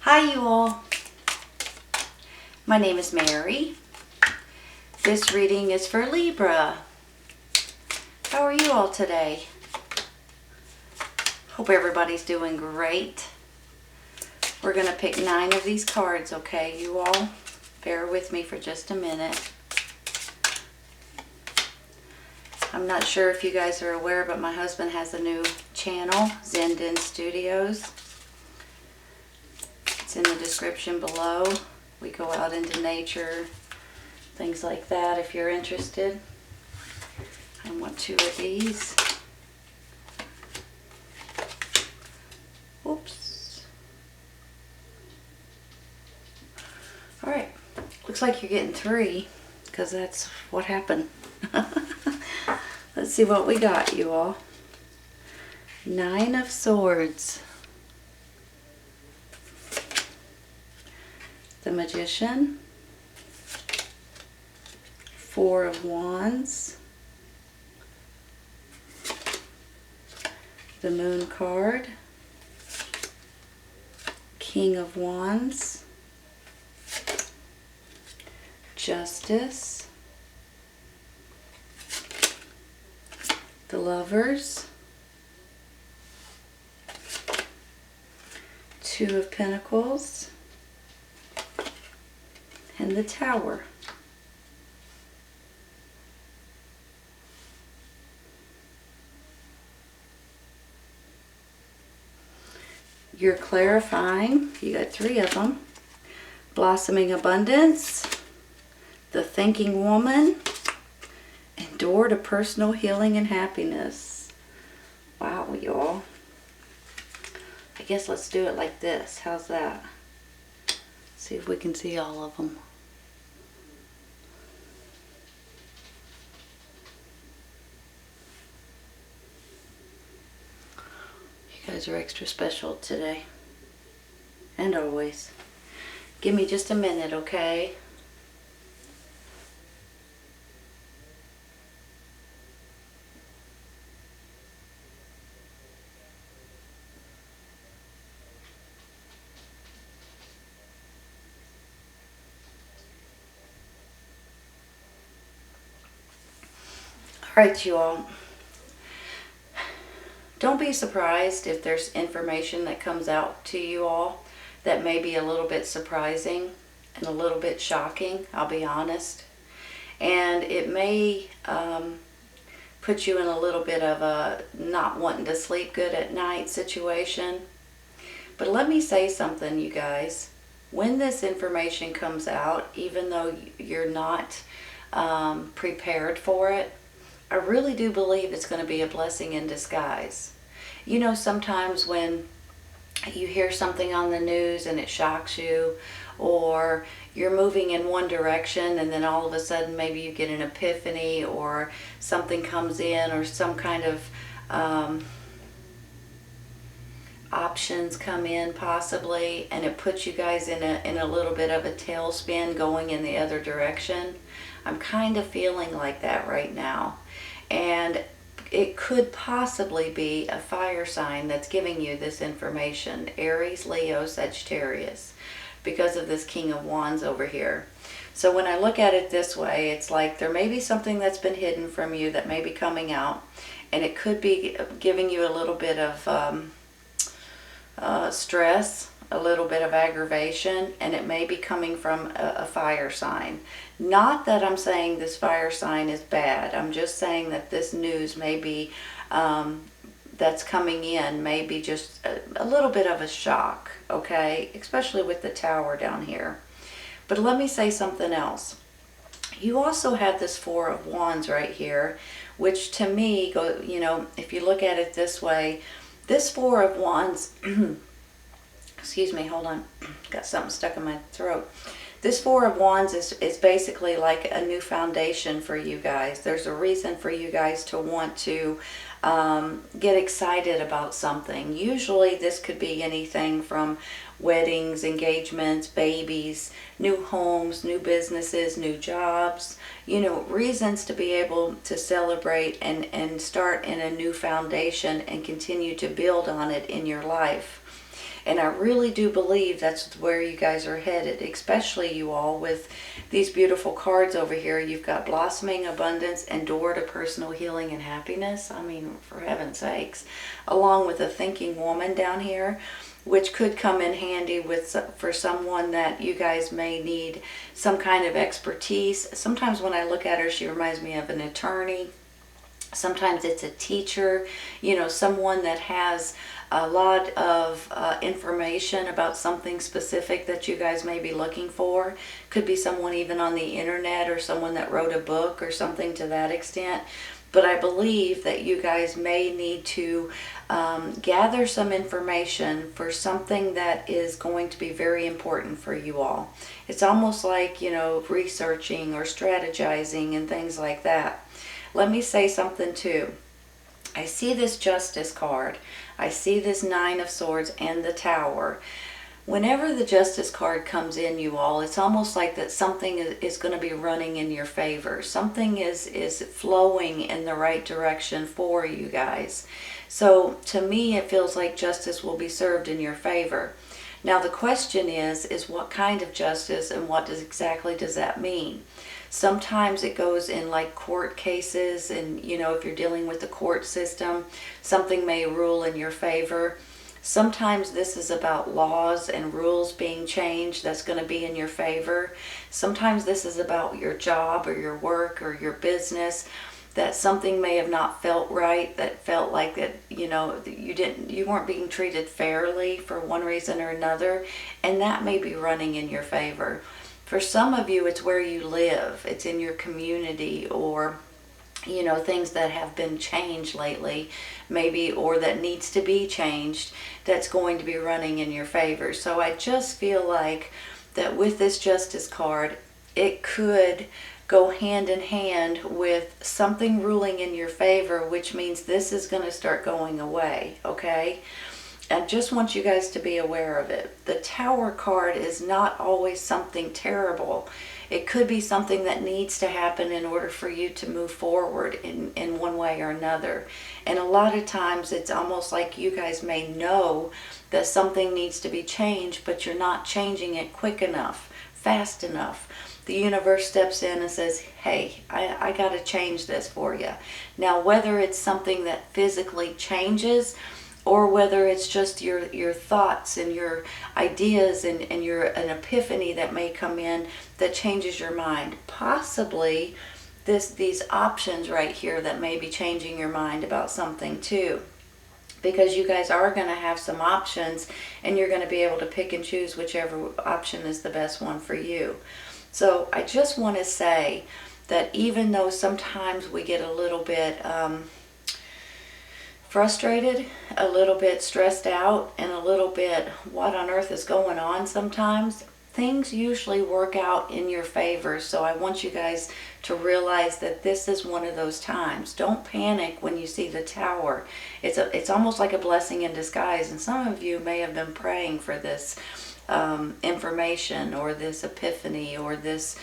Hi you all, my name is Mary. This reading is for Libra. How are you all today? Hope everybody's doing great. We're going to pick 9 of these cards, okay, you all? Bear with me for just a minute. I'm not sure if you guys are aware, but my husband has a new channel, Zenden Studios. It's in the description below. We go out into nature, things like that if you're interested. I want 2 of these. Oops. Alright, looks like you're getting 3 because that's what happened. Let's see what we got, you all. 9 of Swords. The Magician. 4 of Wands. The Moon card. King of Wands. Justice. The Lovers. 2 of Pentacles. And the Tower. You're clarifying. You got 3 of them. Blossoming Abundance. The Thinking Woman. And Door to Personal Healing and Happiness. Wow, y'all. I guess let's do it like this. How's that? See if we can see all of them. You guys are extra special today. And always. Give me just a minute, okay? Alright, you all. Don't be surprised if there's information that comes out to you all that may be a little bit surprising and a little bit shocking, I'll be honest. And it may put you in a little bit of a not wanting to sleep good at night situation. But let me say something, you guys. When this information comes out, even though you're not prepared for it, I really do believe it's going to be a blessing in disguise. You know, sometimes when you hear something on the news and it shocks you, or you're moving in one direction and then all of a sudden maybe you get an epiphany or something comes in or some kind of options come in possibly, and it puts you guys in a little bit of a tailspin going in the other direction. I'm kind of feeling like that right now. And it could possibly be a fire sign that's giving you this information. Aries, Leo, Sagittarius. Because of this King of Wands over here. So when I look at it this way, it's like there may be something that's been hidden from you that may be coming out. And it could be giving you a little bit of stress, a little bit of aggravation, and it may be coming from a fire sign. Not that I'm saying this fire sign is bad. I'm just saying that this news may be, that's coming in, may be just a little bit of a shock, okay? Especially with the Tower down here. But let me say something else. You also have this 4 of Wands right here, which to me, you know, if you look at it this way, this 4 of Wands, excuse me, hold on, got something stuck in my throat. This 4 of Wands is basically like a new foundation for you guys. There's a reason for you guys to want to get excited about something. Usually this could be anything from weddings, engagements, babies, new homes, new businesses, new jobs, you know, reasons to be able to celebrate and start in a new foundation and continue to build on it in your life. And I really do believe that's where you guys are headed, especially you all with these beautiful cards over here. You've got blossoming abundance and door to personal healing and happiness. I mean, for heaven's sakes. Along with a thinking woman down here, which could come in handy for someone that you guys may need some kind of expertise. Sometimes when I look at her, she reminds me of an attorney. Sometimes it's a teacher, someone that has a lot of information about something specific that you guys may be looking for. Could be someone even on the internet or someone that wrote a book or something to that extent. But I believe that you guys may need to gather some information for something that is going to be very important for you all. It's almost like, researching or strategizing and things like that. Let me say something too. I see this Justice card. I see this Nine of Swords and the Tower. Whenever the Justice card comes in, you all, it's almost like that something is going to be running in your favor. Something is flowing in the right direction for you guys. So to me, it feels like justice will be served in your favor. Now the question is what kind of justice and what exactly does that mean? Sometimes it goes in like court cases, and if you're dealing with the court system, something may rule in your favor. Sometimes this is about laws and rules being changed that's going to be in your favor. Sometimes this is about your job or your work or your business, that something may have not felt right, that felt like that you weren't being treated fairly for one reason or another, and that may be running in your favor. For some of you, it's where you live. It's in your community, or things that have been changed lately, maybe, or that needs to be changed, that's going to be running in your favor. So I just feel like that with this Justice card, it could go hand in hand with something ruling in your favor, which means this is going to start going away, okay? I just want you guys to be aware of it. The Tower card is not always something terrible. It could be something that needs to happen in order for you to move forward in one way or another. And a lot of times it's almost like you guys may know that something needs to be changed, but you're not changing it quick enough, fast enough. The universe steps in and says, hey, I got to change this for you. Now, whether it's something that physically changes, or whether it's just your thoughts and your ideas and an epiphany that may come in that changes your mind. Possibly these options right here that may be changing your mind about something too. Because you guys are going to have some options, and you're going to be able to pick and choose whichever option is the best one for you. So I just want to say that even though sometimes we get a little bit frustrated, a little bit stressed out, and a little bit what on earth is going on sometimes, things usually work out in your favor. So I want you guys to realize that this is one of those times. Don't panic when you see the Tower. It's almost like a blessing in disguise, and some of you may have been praying for this information or this epiphany or this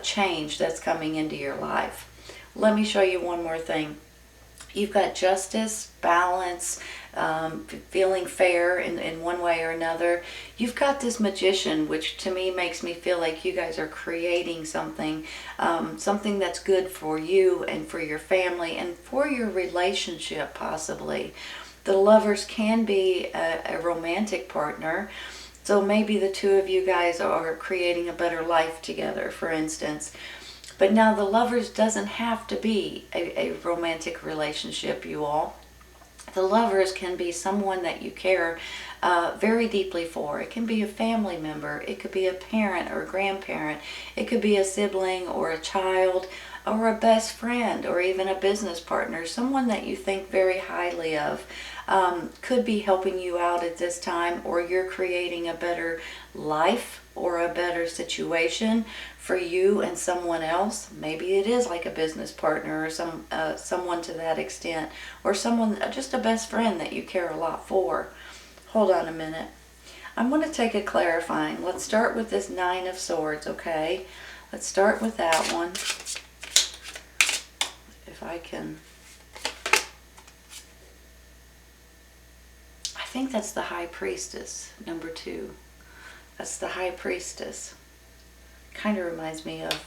change that's coming into your life. Let me show you one more thing. You've got justice, balance, feeling fair in one way or another. You've got this Magician, which to me makes me feel like you guys are creating something, something that's good for you and for your family and for your relationship possibly. The Lovers can be a romantic partner. So maybe the two of you guys are creating a better life together, for instance. But now the Lovers doesn't have to be a romantic relationship, you all. The Lovers can be someone that you care very deeply for. It can be a family member. It could be a parent or a grandparent. It could be a sibling or a child or a best friend or even a business partner. Someone that you think very highly of. Could be helping you out at this time, or you're creating a better life or a better situation for you and someone else. Maybe it is like a business partner or someone to that extent, or someone, just a best friend that you care a lot for. Hold on a minute. I'm going to take a clarifying. Let's start with this Nine of Swords, okay? Let's start with that one. If I can... I think that's the High Priestess, number 2. That's the High Priestess. Kind of reminds me of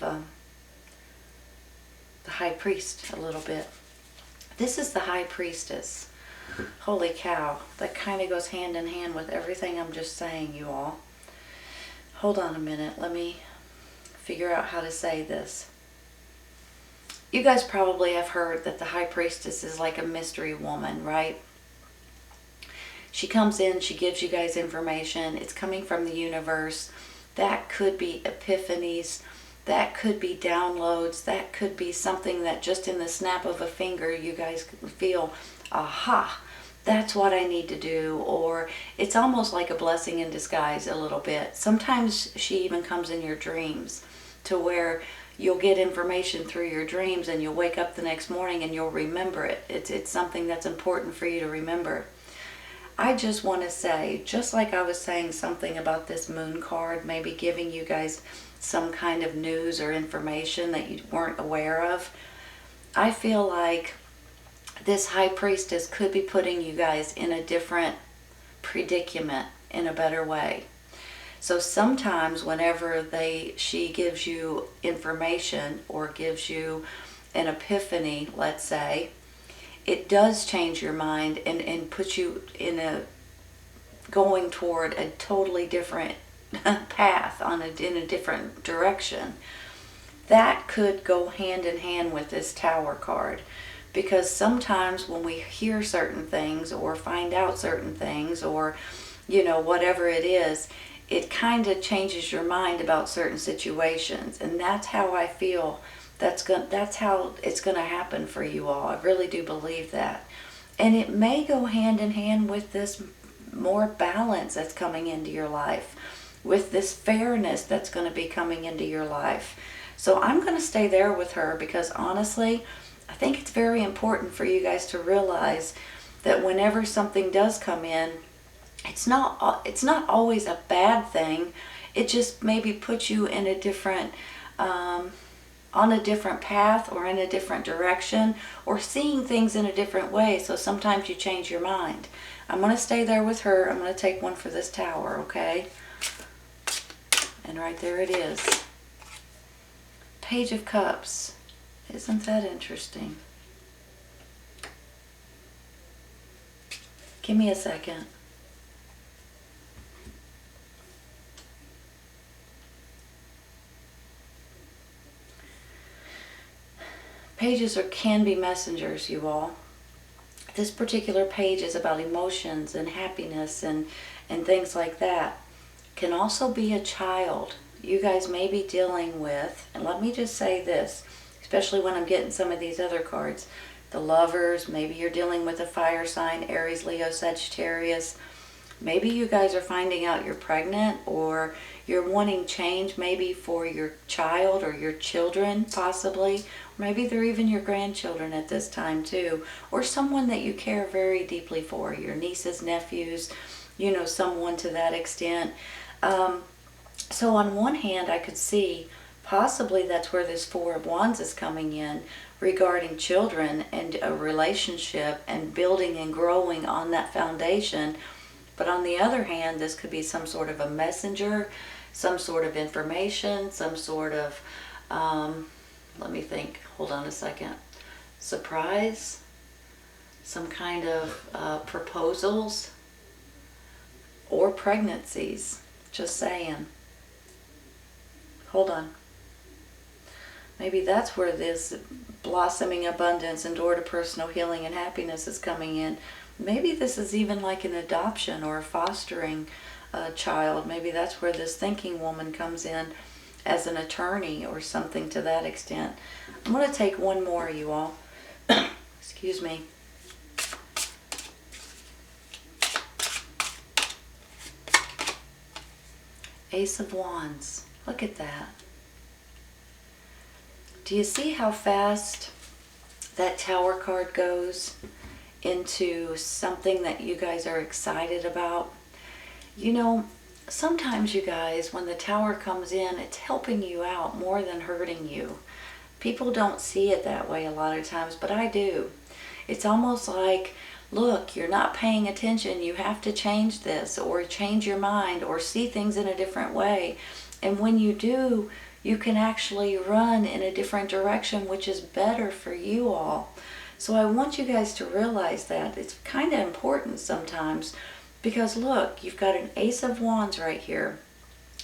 the High Priest a little bit. This is the High Priestess. Holy cow, that kind of goes hand in hand with everything I'm just saying, you all. Hold on a minute, let me figure out how to say this. You guys probably have heard that the High Priestess is like a mystery woman, right? She comes in, she gives you guys information. It's coming from the universe. That could be epiphanies. That could be downloads. That could be something that just in the snap of a finger you guys feel, aha, that's what I need to do. Or it's almost like a blessing in disguise a little bit. Sometimes she even comes in your dreams to where you'll get information through your dreams and you'll wake up the next morning and you'll remember it. It's something that's important for you to remember. I just want to say, just like I was saying something about this moon card, maybe giving you guys some kind of news or information that you weren't aware of, I feel like this High Priestess could be putting you guys in a different predicament in a better way. So sometimes whenever she gives you information or gives you an epiphany, let's say, it does change your mind and put you in going toward a totally different path in a different direction. That could go hand in hand with this Tower card, because sometimes when we hear certain things or find out certain things or whatever it is, it kind of changes your mind about certain situations. And that's how I feel that's how it's going to happen for you all. I really do believe that. And it may go hand in hand with this more balance that's coming into your life, with this fairness that's going to be coming into your life. So I'm going to stay there with her, because honestly, I think it's very important for you guys to realize that whenever something does come in, it's not always a bad thing. It just maybe puts you in a different on a different path or in a different direction, or seeing things in a different way. So sometimes you change your mind. I'm going to stay there with her. I'm going to take one for this Tower, okay? And right there it is. Page of Cups. Isn't that interesting? Give me a second. Pages can be messengers, you all. This particular page is about emotions and happiness and things like that. Can also be a child you guys may be dealing with. And let me just say this, especially when I'm getting some of these other cards. The Lovers, maybe you're dealing with a fire sign, Aries, Leo, Sagittarius. Maybe you guys are finding out you're pregnant, or you're wanting change maybe for your child or your children possibly. Maybe they're even your grandchildren at this time too, or someone that you care very deeply for, your nieces, nephews, someone to that extent. So on one hand, I could see possibly that's where this Four of Wands is coming in, regarding children and a relationship and building and growing on that foundation. But on the other hand, this could be some sort of a messenger, some sort of information, some sort of, let me think, hold on a second, surprise, some kind of proposals, or pregnancies, just saying. Hold on. Maybe that's where this blossoming abundance and door to personal healing and happiness is coming in. Maybe this is even like an adoption or fostering a child. Maybe that's where this thinking woman comes in as an attorney or something to that extent. I'm going to take one more, you all. Excuse me. Ace of Wands. Look at that. Do you see how fast that Tower card goes into something that you guys are excited about? Sometimes you guys, when the Tower comes in, it's helping you out more than hurting you. People don't see it that way a lot of times, but I do. It's almost like look, you're not paying attention, you have to change this, or change your mind, or see things in a different way. And when you do, you can actually run in a different direction, which is better for you all. So I want you guys to realize that it's kind of important sometimes, because look, you've got an Ace of Wands right here.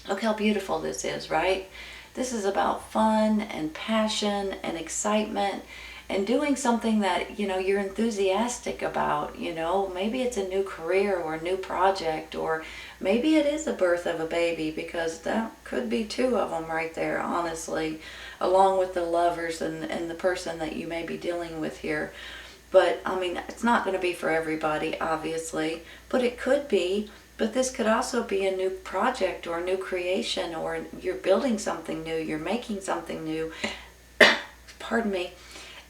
Look how beautiful this is, right? This is about fun and passion and excitement and doing something that, you're enthusiastic about. Maybe it's a new career or a new project, or maybe it is a birth of a baby, because that could be two of them right there, honestly, along with the lovers and the person that you may be dealing with here. But I mean, it's not going to be for everybody, obviously, but it could be. But this could also be a new project or a new creation, or you're building something new, you're making something new. Pardon me.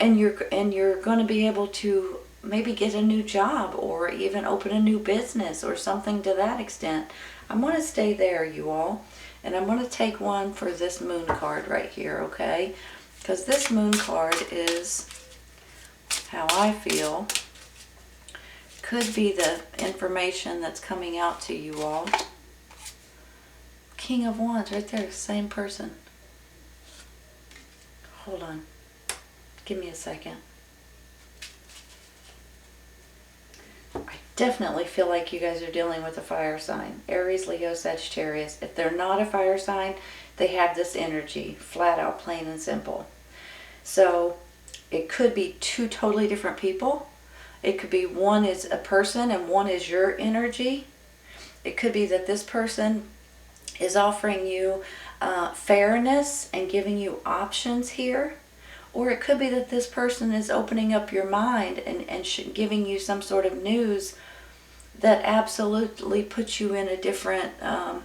And you're going to be able to maybe get a new job, or even open a new business, or something to that extent. I'm going to stay there, you all. And I'm going to take one for this moon card right here, okay? Because this moon card is how I feel could be the information that's coming out to you all. King of Wands right there, same person. Hold on. Give me a second. I definitely feel like you guys are dealing with a fire sign. Aries, Leo, Sagittarius. If they're not a fire sign, they have this energy. Flat out, plain and simple. So it could be two totally different people. It could be one is a person and one is your energy. It could be that this person is offering you fairness and giving you options here. Or it could be that this person is opening up your mind and giving you some sort of news that absolutely puts you in a different, on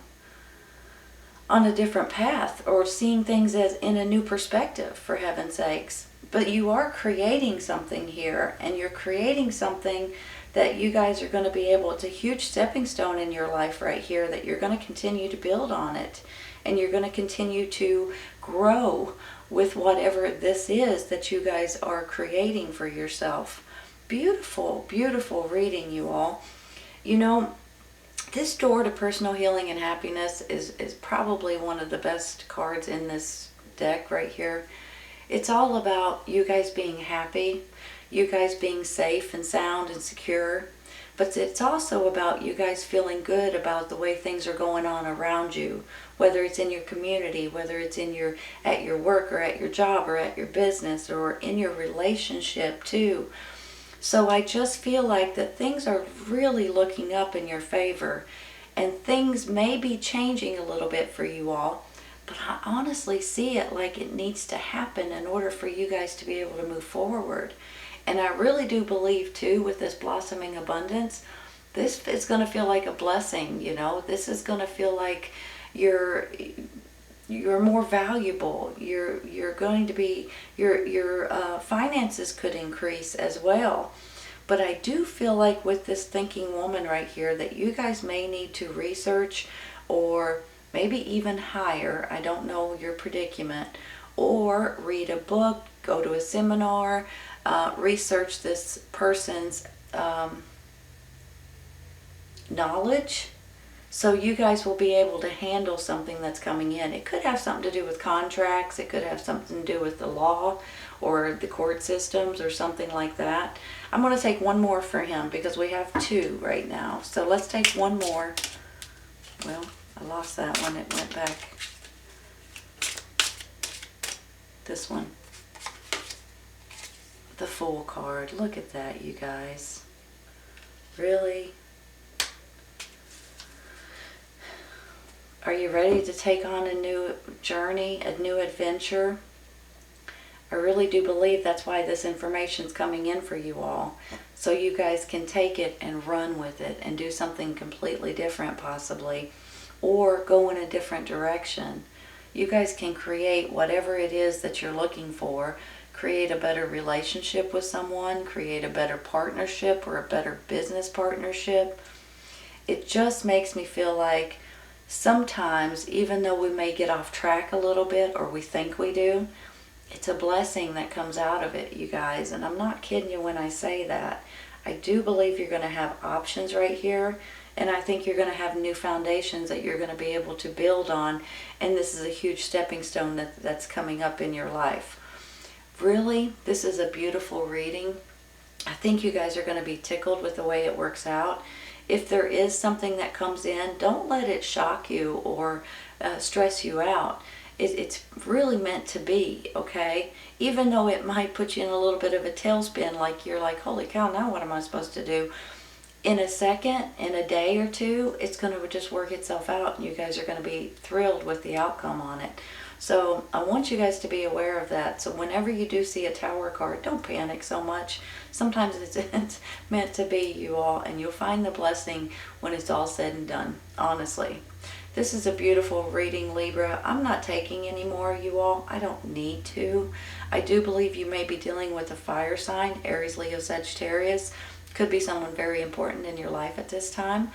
a different path, or seeing things as in a new perspective, for heaven's sakes. But you are creating something here, and you're creating something that you guys are going to be able, it's a huge stepping stone in your life right here, that you're going to continue to build on it, and you're going to continue to grow with whatever this is that you guys are creating for yourself. Beautiful, beautiful reading, you all. This door to personal healing and happiness is probably one of the best cards in this deck right here. It's all about you guys being happy, you guys being safe and sound and secure, but it's also about you guys feeling good about the way things are going on around you, whether it's in your community, whether it's at your work, or at your job, or at your business, or in your relationship too. So I just feel like that things are really looking up in your favor, and things may be changing a little bit for you all. But I honestly see it like it needs to happen in order for you guys to be able to move forward. And I really do believe too, with this blossoming abundance, this is going to feel like a blessing. This is going to feel like you're more valuable. You're going to be, your finances could increase as well. But I do feel like with this thinking woman right here, that you guys may need to research, or maybe even hire, I don't know your predicament, or read a book, go to a seminar, research this person's knowledge, so you guys will be able to handle something that's coming in. It could have something to do with contracts, it could have something to do with the law or the court systems or something like that. I'm going to take one more for him because we have two right now. So let's take one more. Well, I lost that one, it went back. This one. The Fool card. Look at that, you guys. Really? Are you ready to take on a new journey, a new adventure? I really do believe that's why this information's coming in for you all. So you guys can take it and run with it and do something completely different possibly, or go in a different direction. You guys can create whatever it is that you're looking for. Create a better relationship with someone, create a better partnership or a better business partnership. It just makes me feel like sometimes, even though we may get off track a little bit, or we think we do, it's a blessing that comes out of it, you guys. And I'm not kidding you when I say that. I do believe you're going to have options right here. And I think you're going to have new foundations that you're going to be able to build on. And this is a huge stepping stone that's coming up in your life. Really, this is a beautiful reading. I think you guys are going to be tickled with the way it works out. If there is something that comes in, don't let it shock you or stress you out. It's really meant to be, okay? Even though it might put you in a little bit of a tailspin, like you're like, holy cow, now what am I supposed to do? In a second, in a day or two, it's going to just work itself out, and you guys are going to be thrilled with the outcome on it. So I want you guys to be aware of that. So whenever you do see a Tower card, don't panic so much. Sometimes it's meant to be, you all, and you'll find the blessing when it's all said and done, honestly. This is a beautiful reading, Libra. I'm not taking any more, you all. I don't need to. I do believe you may be dealing with a fire sign, Aries, Leo, Sagittarius. Could be someone very important in your life at this time.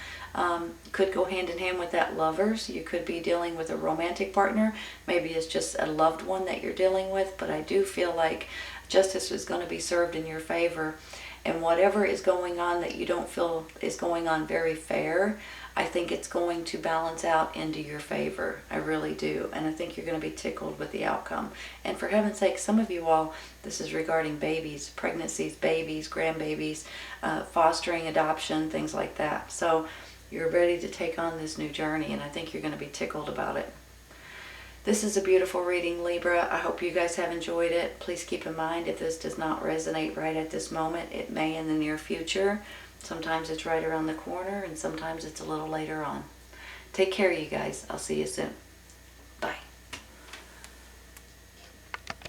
Could go hand in hand with that, Lovers. You could be dealing with a romantic partner. Maybe it's just a loved one that you're dealing with. But I do feel like justice is going to be served in your favor. And whatever is going on that you don't feel is going on very fair, I think it's going to balance out into your favor. I really do. And I think you're going to be tickled with the outcome. And for heaven's sake, some of you all, this is regarding babies, pregnancies, babies, grandbabies, fostering, adoption, things like that. So you're ready to take on this new journey, and I think you're going to be tickled about it. This is a beautiful reading, Libra. I hope you guys have enjoyed it. Please keep in mind, if this does not resonate right at this moment, it may in the near future. Sometimes it's right around the corner, and sometimes it's a little later on. Take care, you guys. I'll see you soon.